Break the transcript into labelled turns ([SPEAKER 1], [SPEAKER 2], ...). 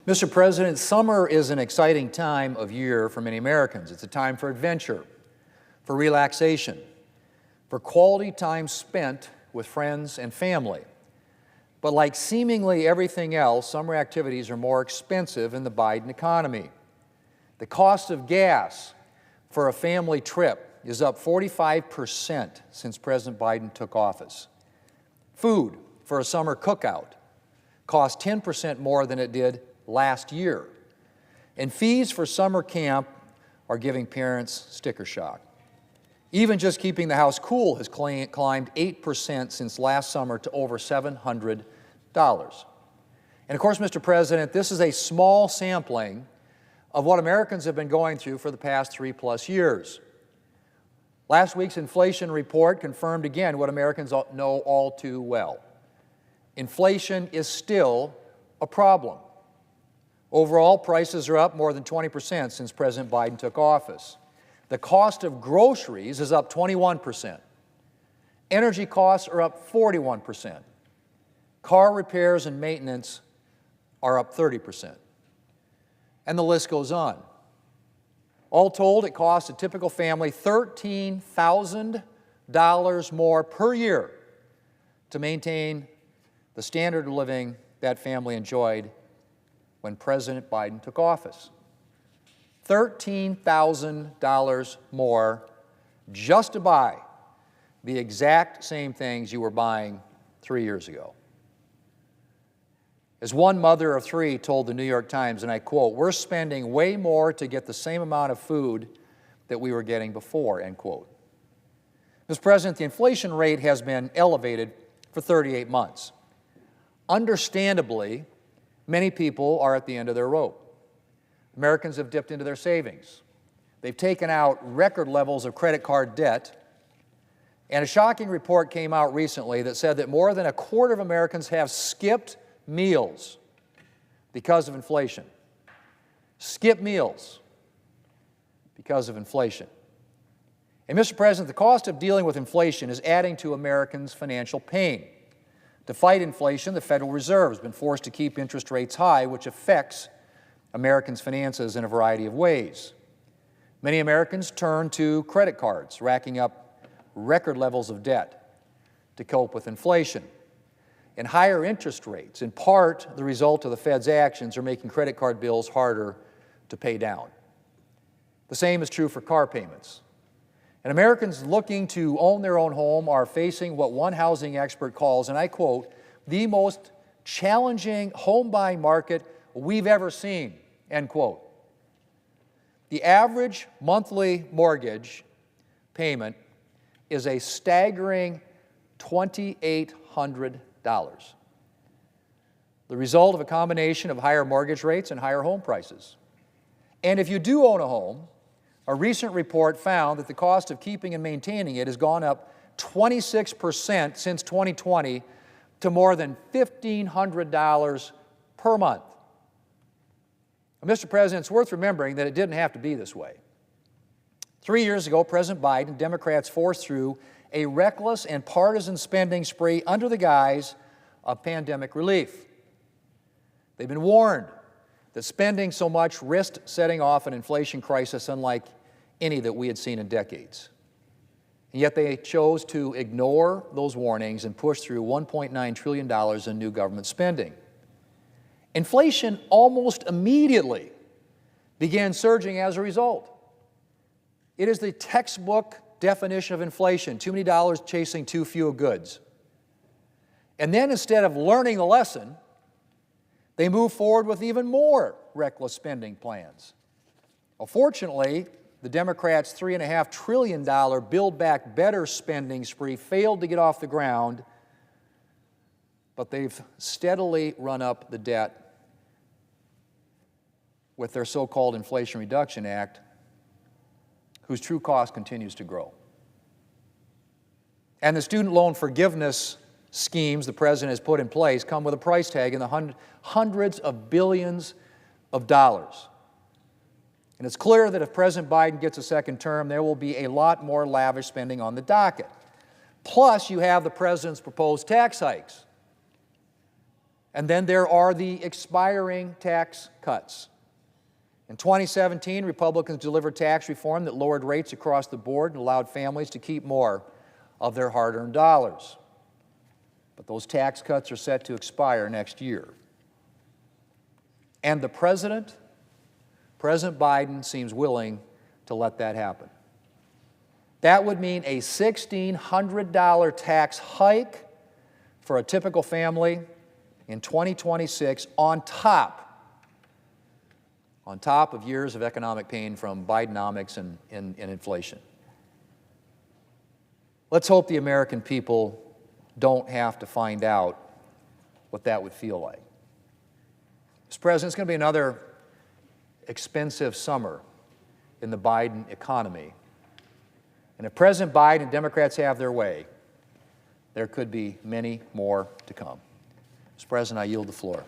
[SPEAKER 1] Mr. President, summer is an exciting time of year for many Americans. It's a time for adventure, for relaxation, for quality time spent with friends and family. But like seemingly everything else, summer activities are more expensive in the Biden economy. The cost of gas for a family trip is up 45% since President Biden took office. Food for a summer cookout costs 10% more than it did last year. And fees for summer camp are giving parents sticker shock. Even just keeping the house cool has climbed 8% since last summer to over $700. And of course, Mr. President, this is a small sampling of what Americans have been going through for the past 3+ years. Last week's inflation report confirmed again what Americans know all too well. Inflation is still a problem. Overall, prices are up more than 20% since President Biden took office. The cost of groceries is up 21%. Energy costs are up 41%. Car repairs and maintenance are up 30%. And the list goes on. All told, it costs a typical family $13,000 more per year to maintain the standard of living that family enjoyed when President Biden took office. $13,000 more just to buy the exact same things you were buying 3 years ago. As one mother of 3 told the New York Times, and I quote, "We're spending way more to get the same amount of food that we were getting before," end quote. Mr. President, the inflation rate has been elevated for 38 months. Understandably, many people are at the end of their rope. Americans have dipped into their savings. They've taken out record levels of credit card debt. And a shocking report came out recently that said that more than a quarter of Americans have skipped meals because of inflation. Skip meals because of inflation. And Mr. President, the cost of dealing with inflation is adding to Americans' financial pain. To fight inflation, the Federal Reserve has been forced to keep interest rates high, which affects Americans' finances in a variety of ways. Many Americans turn to credit cards, racking up record levels of debt to cope with inflation. And higher interest rates, in part the result of the Fed's actions, are making credit card bills harder to pay down. The same is true for car payments. And Americans looking to own their own home are facing what one housing expert calls, and I quote, "the most challenging home buying market we've ever seen," end quote. The average monthly mortgage payment is a staggering $2,800. The result of a combination of higher mortgage rates and higher home prices. And if you do own a home, a recent report found that the cost of keeping and maintaining it has gone up 26% since 2020 to more than $1,500 per month. Mr. President, it's worth remembering that it didn't have to be this way. 3 years ago, President Biden and Democrats forced through a reckless and partisan spending spree under the guise of pandemic relief. They've been warned that spending so much risked setting off an inflation crisis unlike any that we had seen in decades. And yet they chose to ignore those warnings and push through $1.9 trillion in new government spending. Inflation almost immediately began surging as a result. It is the textbook definition of inflation: too many dollars chasing too few goods. And then instead of learning the lesson, they move forward with even more reckless spending plans. Well, fortunately, the Democrats' $3.5 trillion Build Back Better spending spree failed to get off the ground, but they've steadily run up the debt with their so-called Inflation Reduction Act, whose true cost continues to grow. And the student loan forgiveness schemes the President has put in place come with a price tag in the hundreds of billions of dollars. And it's clear that if President Biden gets a second term, there will be a lot more lavish spending on the docket. Plus, you have the President's proposed tax hikes. And then there are the expiring tax cuts. In 2017, Republicans delivered tax reform that lowered rates across the board and allowed families to keep more of their hard-earned dollars. But those tax cuts are set to expire next year. And the President Biden, seems willing to let that happen. That would mean a $1,600 tax hike for a typical family in 2026 on top of years of economic pain from Bidenomics and inflation. Let's hope the American people don't have to find out what that would feel like. Mr. President, it's going to be another expensive summer in the Biden economy. And if President Biden and Democrats have their way, there could be many more to come. Mr. President, I yield the floor.